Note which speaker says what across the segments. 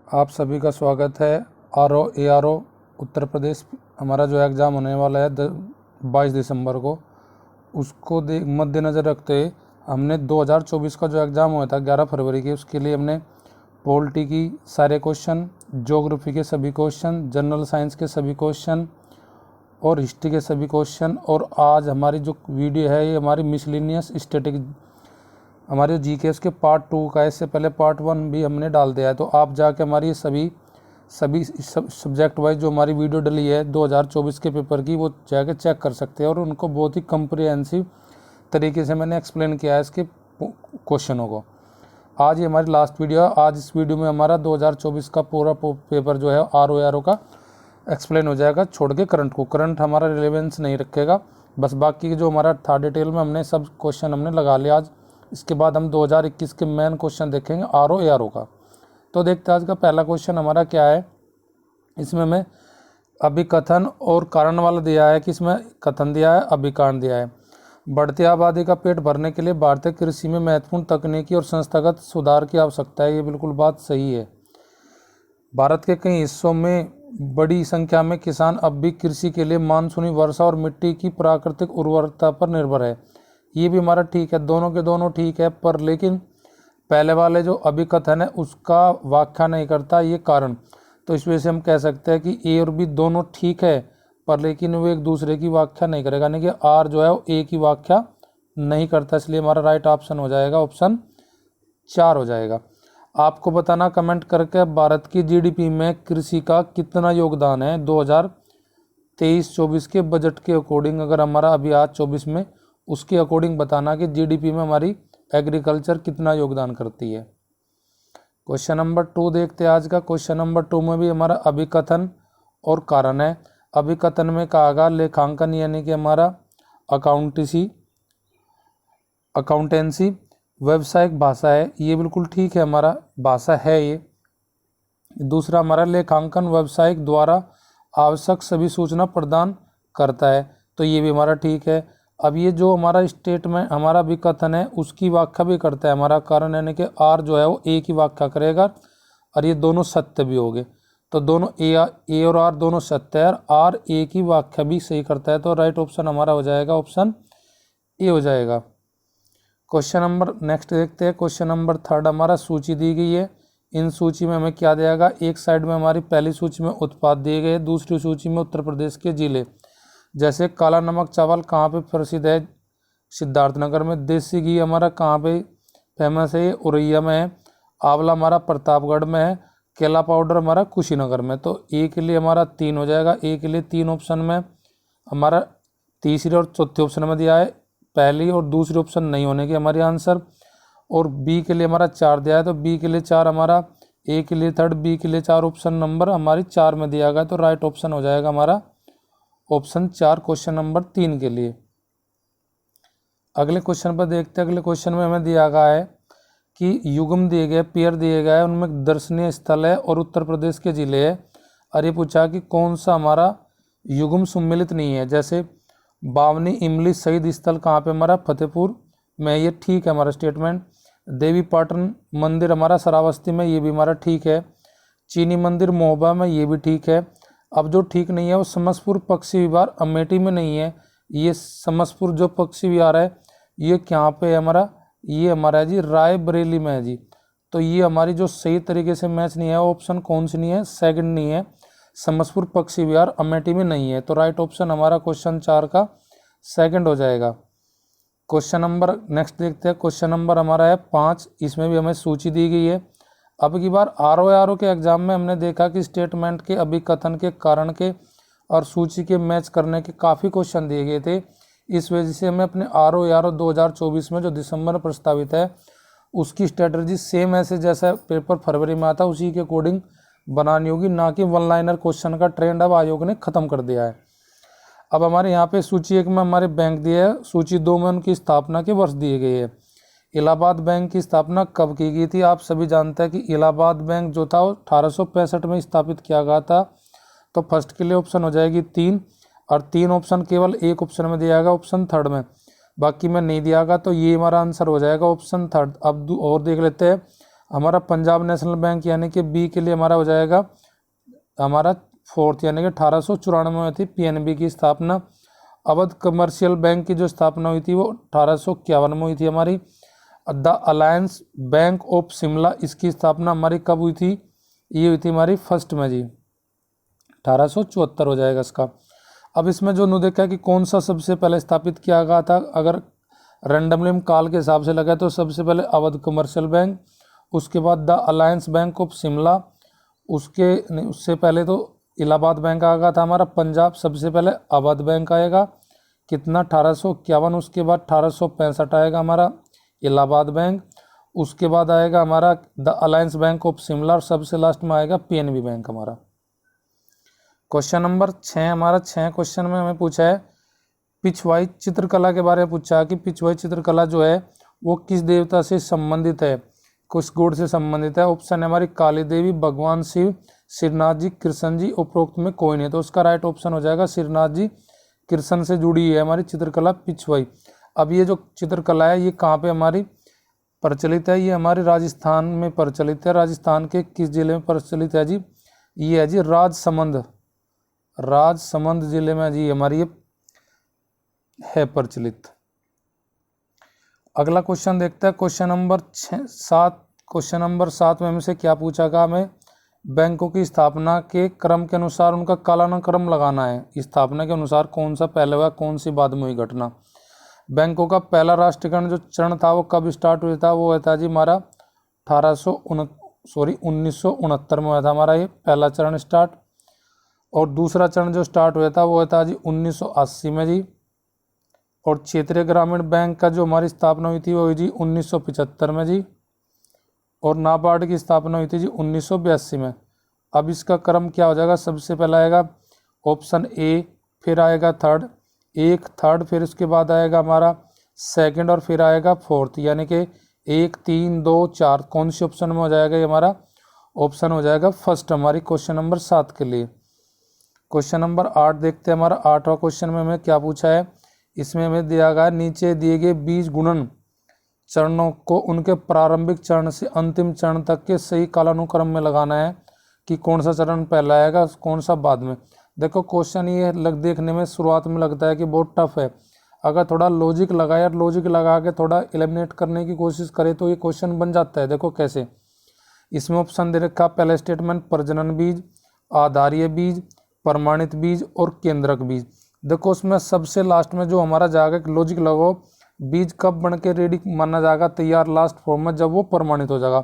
Speaker 1: आप सभी का स्वागत है। ARO उत्तर प्रदेश हमारा जो एग्ज़ाम होने वाला है 22 दिसंबर को, उसको मद्देनज़र रखते हुए हमने 2024 का जो एग्ज़ाम हुआ था 11 फरवरी के, उसके लिए हमने पॉलिटी की सारे क्वेश्चन, ज्योग्राफी के सभी क्वेश्चन, जनरल साइंस के सभी क्वेश्चन और हिस्ट्री के सभी क्वेश्चन, और आज हमारी जो वीडियो है ये हमारी मिसलिनियस स्टैटिक हमारे जीके के पार्ट 2 का है। इससे पहले पार्ट 1 भी हमने डाल दिया है, तो आप जाके हमारी सभी सब्जेक्ट वाइज जो हमारी वीडियो डली है 2024 के पेपर की, वो जाके चेक कर सकते हैं और उनको बहुत ही कम्प्रिहेंसिव तरीके से मैंने एक्सप्लेन किया है इसके क्वेश्चनों को। आज ये हमारी लास्ट वीडियो है। आज इस वीडियो में हमारा 2024 का पूरा पेपर जो है RO का एक्सप्लेन हो जाएगा, छोड़ के करंट हमारा रिलेवेंस नहीं रखेगा। बस बाकी जो हमारा था डिटेल में हमने सब क्वेश्चन हमने लगा लिया आज। इसके बाद हम 2021 के मेन क्वेश्चन देखेंगे RO का। तो देखते हैं आज का पहला क्वेश्चन हमारा क्या है। इसमें मैं अभिकथन और कारण वाला दिया है कि इसमें कथन दिया है, अभिकारण दिया है। बढ़ती आबादी का पेट भरने के लिए भारतीय कृषि में महत्वपूर्ण तकनीकी और संस्थागत सुधार की आवश्यकता है। ये बिल्कुल बात सही है। भारत के कई हिस्सों में बड़ी संख्या में किसान अब भी कृषि के लिए मानसूनी वर्षा और मिट्टी की प्राकृतिक उर्वरता पर निर्भर है। ये भी हमारा ठीक है, दोनों के दोनों ठीक है, पर लेकिन पहले वाले जो अभिकथन है उसका व्याख्या नहीं करता ये कारण। तो इस वजह से हम कह सकते हैं कि ए और बी दोनों ठीक है, पर लेकिन वो एक दूसरे की व्याख्या नहीं करेगा, यानी कि आर जो है वो ए की व्याख्या नहीं करता। इसलिए हमारा राइट ऑप्शन हो जाएगा ऑप्शन 4 हो जाएगा। आपको बताना कमेंट करके भारत की जीडीपी में कृषि का कितना योगदान है 2023-24 के बजट के अकॉर्डिंग। अगर हमारा अभी आज 24 में, उसके अकॉर्डिंग बताना कि जीडीपी में हमारी एग्रीकल्चर कितना योगदान करती है। क्वेश्चन नंबर 2 देखते हैं आज का। क्वेश्चन नंबर 2 में भी हमारा अभिकथन और कारण है। अभिकथन में कहा गया लेखांकन यानी कि हमारा अकाउंटेंसी व्यावसायिक भाषा है। ये बिल्कुल ठीक है, हमारा भाषा है ये। दूसरा हमारा लेखांकन व्यावसायिक द्वारा आवश्यक सभी सूचना प्रदान करता है, तो ये भी हमारा ठीक है। अब ये जो हमारा स्टेटमेंट हमारा अभिकथन है उसकी व्याख्या भी करता है हमारा कारण, यानी कि आर जो है वो ए की व्याख्या करेगा और ये दोनों सत्य भी होंगे। तो दोनों ए और आर दोनों सत्य है, आर ए की व्याख्या भी सही करता है। तो राइट ऑप्शन हमारा हो जाएगा ऑप्शन ए हो जाएगा। क्वेश्चन नंबर नेक्स्ट देखते हैं। क्वेश्चन नंबर 3 हमारा सूची दी गई है। इन सूची में हमें क्या दिया गया। एक साइड में हमारी पहली सूची में उत्पाद दिए गए, दूसरी सूची में उत्तर प्रदेश के जिले। जैसे काला नमक चावल कहाँ पे प्रसिद्ध है, सिद्धार्थनगर में। देसी घी हमारा कहाँ पे फेमस है, उरैया में है। आंवला हमारा प्रतापगढ़ में है। केला पाउडर हमारा कुशीनगर में। तो ए के लिए हमारा 3 हो जाएगा। ए के लिए 3 ऑप्शन में हमारा तीसरी और चौथी ऑप्शन में दिया है, पहली और दूसरी ऑप्शन नहीं होने की हमारी आंसर। और बी के लिए हमारा 4 दिया है, तो बी के लिए 4 हमारा, ए के लिए 3, बी के लिए 4 ऑप्शन नंबर हमारी 4 में दिया गया। तो राइट ऑप्शन हो जाएगा हमारा ऑप्शन 4 क्वेश्चन नंबर 3 के लिए। अगले क्वेश्चन पर देखते हैं। अगले क्वेश्चन में हमें दिया गया है कि युग्म दिए गए, पेयर दिए गए, उनमें दर्शनीय स्थल है और उत्तर प्रदेश के जिले है। और ये पूछा कि कौन सा हमारा युग्म सम्मिलित नहीं है। जैसे बावनी इमली शहीद स्थल कहाँ पे हमारा, फतेहपुर में। ये ठीक है हमारा स्टेटमेंट। देवी पाटन मंदिर हमारा श्रावस्ती में, ये भी हमारा ठीक है। चीनी मंदिर महोबा में, ये भी ठीक है। अब जो ठीक नहीं है वो समसपुर पक्षी विहार अमेठी में नहीं है। ये समसपुर जो पक्षी विहार है ये कहाँ पे है हमारा, ये हमारा है जी रायबरेली में है जी। तो ये हमारी जो सही तरीके से मैच नहीं है, ऑप्शन कौन सी नहीं है, सेकंड नहीं है, समसपुर पक्षी विहार अमेठी में नहीं है। तो राइट ऑप्शन हमारा क्वेश्चन 4 का सेकंड हो जाएगा। क्वेश्चन नंबर नेक्स्ट देखते हैं। क्वेश्चन नंबर हमारा है 5। इसमें भी हमें सूची दी गई है। अब की बार RO के एग्जाम में हमने देखा कि स्टेटमेंट के, अभिकथन के, कारण के और सूची के मैच करने के काफ़ी क्वेश्चन दिए गए थे। इस वजह से हमें अपने RO 2024 में जो दिसंबर में प्रस्तावित है उसकी स्ट्रेटजी सेम ऐसे जैसा पेपर फरवरी में आता उसी के अकॉर्डिंग बनानी होगी, ना कि वन लाइनर क्वेश्चन का ट्रेंड अब आयोग ने ख़त्म कर दिया है। अब हमारे यहाँ पे सूची 1 में हमारे बैंक दिए है, सूची 2 में उनकी स्थापना के वर्ष दिए गए हैं। इलाहाबाद बैंक की स्थापना कब की गई थी, आप सभी जानते हैं कि इलाहाबाद बैंक जो था वो 1865 में स्थापित किया गया था। तो फर्स्ट के लिए ऑप्शन हो जाएगी 3, और 3 ऑप्शन केवल एक ऑप्शन में दिया गया, ऑप्शन 3 में, बाकी में नहीं दिया गया। तो ये हमारा आंसर हो जाएगा ऑप्शन 3। अब और देख लेते हैं हमारा पंजाब नेशनल बैंक यानी कि बी के लिए हमारा हो जाएगा हमारा फोर्थ, यानी कि 1894 में हुई थी पीएनबी की स्थापना। अवध कमर्शियल बैंक की जो स्थापना हुई थी वो 1851 में हुई थी हमारी। The alliance bank of Shimla, इसकी स्थापना हमारी कब हुई थी? ये हुई थी हमारी 1 में जी, 1874 हो जाएगा इसका। अब इसमें जो नु देखा है कि कौन सा सबसे पहले स्थापित किया गया था, अगर रैंडमली हम काल के हिसाब से लगा तो सबसे पहले अवध कमर्शियल बैंक, उसके बाद the alliance bank of Shimla, उससे पहले तो इलाहाबाद बैंक आ गया था हमारा। पंजाब सबसे पहले अवध बैंक आएगा, कितना 1851, उसके बाद 1865 आएगा हमारा इलाहाबाद बैंक, उसके बाद आएगा हमारा the alliance bank of Shimla और सबसे लास्ट में आएगा पीएनबी बैंक हमारा। क्वेश्चन नंबर 6 हमारा 6 क्वेश्चन में हमें पूछा है पिछवाई चित्रकला के बारे में पूछा है कि पिछवाई चित्रकला जो है वो किस देवता से संबंधित है, किस गॉड से संबंधित है। ऑप्शन है हमारी काली देवी, भगवान शिव, श्रीनाथ जी, कृष्ण जी, उपरोक्त में कोई नहीं। तो उसका राइट ऑप्शन हो जाएगा श्रीनाथ जी, कृष्ण से जुड़ी है हमारी चित्रकला पिछवाई। अब ये जो चित्रकला है ये कहाँ पे हमारी प्रचलित है? ये हमारे राजस्थान में प्रचलित है। राजस्थान के किस जिले में प्रचलित है जी? ये है जी राजसमंद, राजसमंद जिले में जी हमारी ये है प्रचलित। अगला क्वेश्चन देखते हैं क्वेश्चन नंबर 7। क्वेश्चन नंबर 7 में हमसे क्या पूछा गया? हमें बैंकों की स्थापना के क्रम के अनुसार उनका कालानुक्रम लगाना है। स्थापना के अनुसार कौन सा पहले हुआ, कौन सी बाद में हुई घटना। बैंकों का पहला राष्ट्रीयकरण जो चरण था वो कब स्टार्ट हुआ था? वो हुआ था जी हमारा 1969 में हुआ था हमारा ये पहला चरण स्टार्ट। और दूसरा चरण जो स्टार्ट हुआ था वो हुआ था जी 1980 में जी। और क्षेत्रीय ग्रामीण बैंक का जो हमारी स्थापना हुई थी वो हुई जी 1975 में जी। और नाबार्ड की स्थापना हुई थी जी 1982 में। अब इसका क्रम क्या हो जाएगा? सबसे पहला आएगा ऑप्शन ए, फिर आएगा थर्ड, एक थर्ड, फिर उसके बाद आएगा हमारा सेकंड और फिर आएगा फोर्थ, यानी कि 1 3 2 4। कौन सी ऑप्शन में हो जाएगा? ये हमारा ऑप्शन हो जाएगा फर्स्ट हमारी क्वेश्चन नंबर 7 के लिए। क्वेश्चन नंबर 8 देखते हैं। हमारा 8वां क्वेश्चन में हमें क्या पूछा है? इसमें हमें दिया गया नीचे दिए गए बीज गुणन चरणों को उनके प्रारंभिक चरण से अंतिम चरण तक के सही कालानुक्रम में लगाना है कि कौन सा चरण पहला आएगा कौन सा बाद में। देखो क्वेश्चन ये देखने में शुरुआत में लगता है कि बहुत टफ है, अगर थोड़ा लॉजिक लगाए और लॉजिक लगा के थोड़ा एलिमिनेट करने की कोशिश करे तो ये क्वेश्चन बन जाता है। देखो कैसे, इसमें ऑप्शन दे रखा पहला स्टेटमेंट प्रजनन बीज, आधारीय बीज, प्रमाणित बीज और केंद्रक बीज। देखो उसमें सबसे लास्ट में जो हमारा जाएगा लॉजिक लगाओ, बीज कब बन के रेडी माना जाएगा तैयार लास्ट फॉर्म में? जब वो प्रमाणित हो जाएगा।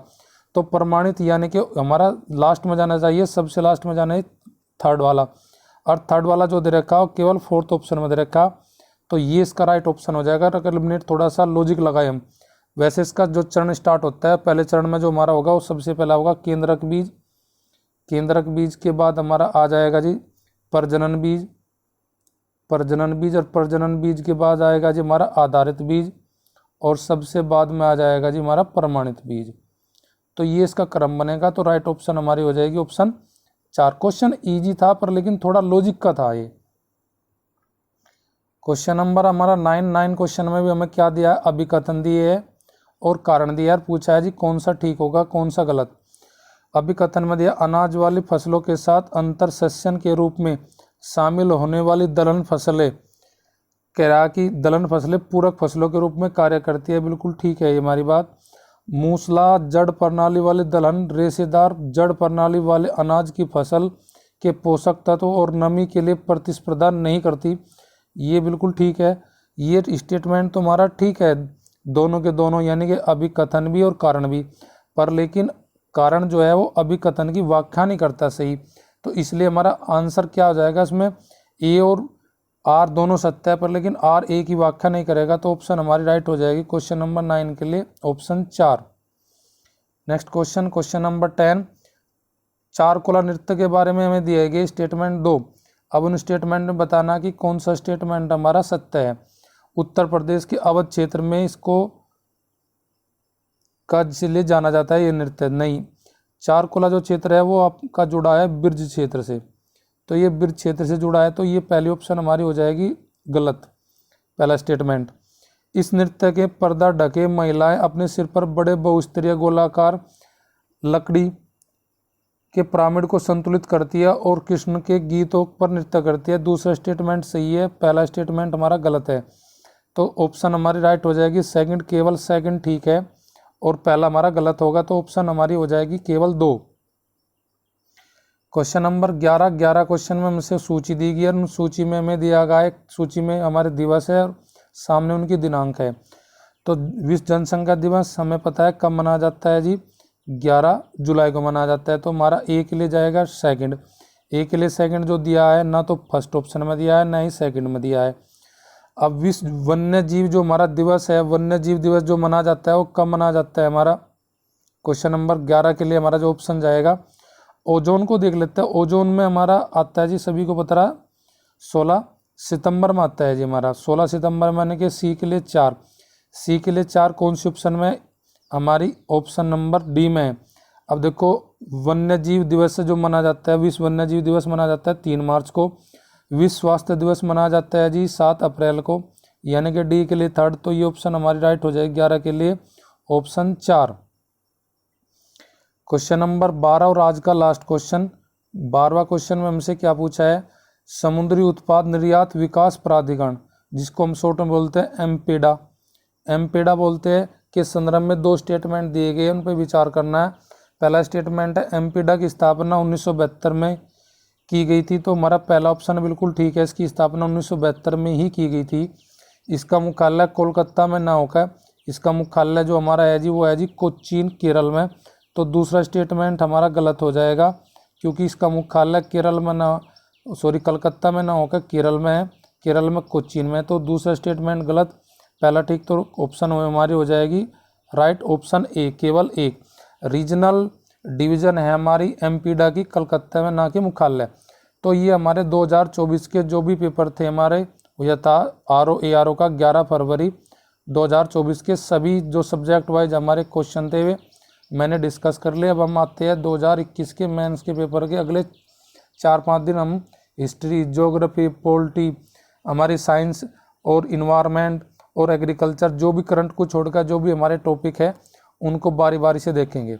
Speaker 1: तो प्रमाणित यानी कि हमारा लास्ट में जाना चाहिए, सबसे लास्ट में जाना है थर्ड वाला, और थर्ड वाला जो दे रखा हो केवल फोर्थ ऑप्शन में दे रखा, तो ये इसका राइट ऑप्शन हो जाएगा। अगर लिमिनेट थोड़ा सा लॉजिक लगाए हम। वैसे इसका जो चरण स्टार्ट होता है पहले चरण में जो हमारा होगा वो सबसे पहला होगा केंद्रक बीज, केंद्रक बीज के बाद हमारा आ जाएगा जी प्रजनन बीज, प्रजनन बीज, और प्रजनन बीज के बाद आएगा जी हमारा आधारित बीज, और सबसे बाद में आ जाएगा जी हमारा प्रमाणित बीज। तो ये इसका क्रम बनेगा। तो राइट ऑप्शन हमारी हो जाएगी ऑप्शन 4। क्वेश्चन इजी था पर लेकिन थोड़ा लॉजिक का था ये। क्वेश्चन नंबर हमारा 9 क्वेश्चन में भी हमें क्या दिया है? अभिकथन दिए है और कारण दिया है। पूछा है जी कौन सा ठीक होगा कौन सा गलत। अभिकथन में दिया अनाज वाली फसलों के साथ अंतर सेशन के रूप में शामिल होने वाली दलहन फसलें, कह रहा कि दलहन फसलें पूरक फसलों के रूप में कार्य करती है। बिल्कुल ठीक है ये हमारी बात। मूसला जड़ प्रणाली वाली दलहन रेशेदार जड़ प्रणाली वाले अनाज की फसल के पोषक तत्व और नमी के लिए प्रतिस्पर्धा नहीं करती। ये बिल्कुल ठीक है। ये स्टेटमेंट तो हमारा ठीक है दोनों के दोनों, यानी कि अभिकथन भी और कारण भी, पर लेकिन कारण जो है वो अभिकथन की व्याख्या नहीं करता सही। तो इसलिए हमारा आंसर क्या हो जाएगा? इसमें ए और आर दोनों सत्य है पर लेकिन आर ए की व्याख्या नहीं करेगा। तो ऑप्शन हमारी राइट हो जाएगी क्वेश्चन नंबर 9 के लिए option 4। Next question, question number 10। चारकोला नृत्य के बारे में हमें दिए गए स्टेटमेंट 2। अब उन स्टेटमेंट में बताना कि कौन सा स्टेटमेंट हमारा सत्य है। उत्तर प्रदेश के अवध क्षेत्र में इसको का इसलिए जाना जाता है ये नृत्य नहीं। चारकोला जो क्षेत्र है वो आपका जुड़ा है बिरज क्षेत्र से, तो ये बिरज क्षेत्र से जुड़ा है, तो ये पहली ऑप्शन हमारी हो जाएगी गलत, पहला स्टेटमेंट। इस नृत्य के पर्दा ढके महिलाएं अपने सिर पर बड़े बहुस्तरीय गोलाकार लकड़ी के पिरामिड को संतुलित करती है और कृष्ण के गीतों पर नृत्य करती है। दूसरा स्टेटमेंट सही है, पहला स्टेटमेंट हमारा गलत है। तो ऑप्शन हमारी राइट हो जाएगी सेकंड, केवल सेकंड ठीक है और पहला हमारा गलत होगा। तो ऑप्शन हमारी हो जाएगी केवल 2। क्वेश्चन नंबर 11 क्वेश्चन में हमसे सूची दी गई है, उन सूची में हमें दिया गया है, सूची में हमारे दिवस है और सामने उनकी दिनांक है। तो विश्व जनसंख्या दिवस हमें पता है कब मनाया जाता है जी, 11 जुलाई को मनाया जाता है। तो हमारा ए के लिए जाएगा सेकंड। ए के लिए सेकंड जो दिया है ना तो फर्स्ट ऑप्शन में दिया है ना ही सेकंड में दिया है। अब विश्व वन्य जीव जो हमारा दिवस है, वन्य जीव दिवस जो मनाया जाता है वो कब मनाया जाता है हमारा, क्वेश्चन नंबर 11 के लिए हमारा जो ऑप्शन जाएगा, ओजोन को देख लेते हैं। ओजोन में हमारा आता है जी, सभी को पता रहा 16 सितंबर में आता है जी हमारा, 16 सितंबर माने कि सी के लिए 4। सी के लिए 4 कौन सी ऑप्शन में, हमारी ऑप्शन नंबर डी में है। अब देखो वन्य जीव दिवस जो मनाया जाता है, विश्व वन्य जीव दिवस मनाया जाता है 3 मार्च को। विश्व स्वास्थ्य दिवस मनाया जाता है जी 7 अप्रैल को, यानी कि डी के लिए 3rd। तो ये ऑप्शन हमारी राइट हो जाएगी 11 के लिए ऑप्शन 4। क्वेश्चन नंबर 12 और आज का लास्ट क्वेश्चन, 12वां क्वेश्चन में हमसे क्या पूछा है, समुद्री उत्पाद निर्यात विकास प्राधिकरण, जिसको हम शॉर्ट में बोलते हैं एमपेडा, एमपेडा बोलते हैं, के संदर्भ में 2 स्टेटमेंट दिए गए, उन पर विचार करना है। पहला स्टेटमेंट है एमपेडा की स्थापना 1972 में की गई थी। तो हमारा पहला ऑप्शन बिल्कुल ठीक है, इसकी स्थापना 1972 में ही की गई थी। इसका मुख्यालय कोलकाता में ना होकर इसका मुख्यालय जो हमारा है जी वो है जी कोचीन केरल में। तो दूसरा स्टेटमेंट हमारा गलत हो जाएगा, क्योंकि इसका मुख्यालय केरल में ना, सॉरी कलकत्ता में ना होकर केरल में है, केरल में कोचीन में। तो दूसरा स्टेटमेंट गलत, पहला ठीक। तो ऑप्शन हमारी हो जाएगी राइट ऑप्शन ए, केवल एक रीजनल डिवीज़न है हमारी एमपीडा की कलकत्ता में, ना कि मुख्यालय। तो ये हमारे 2024 के जो भी पेपर थे हमारे, यह था RO का 11 फरवरी 2024 के सभी जो सब्जेक्ट वाइज हमारे क्वेश्चन थे वे मैंने डिस्कस कर लिए। अब हम आते हैं 2021 के मेंस के पेपर के अगले 4-5 दिन हम हिस्ट्री, ज्योग्राफी, पॉलिटी, हमारी साइंस और इन्वायरमेंट और एग्रीकल्चर, जो भी करंट को छोड़कर जो भी हमारे टॉपिक है उनको बारी बारी से देखेंगे।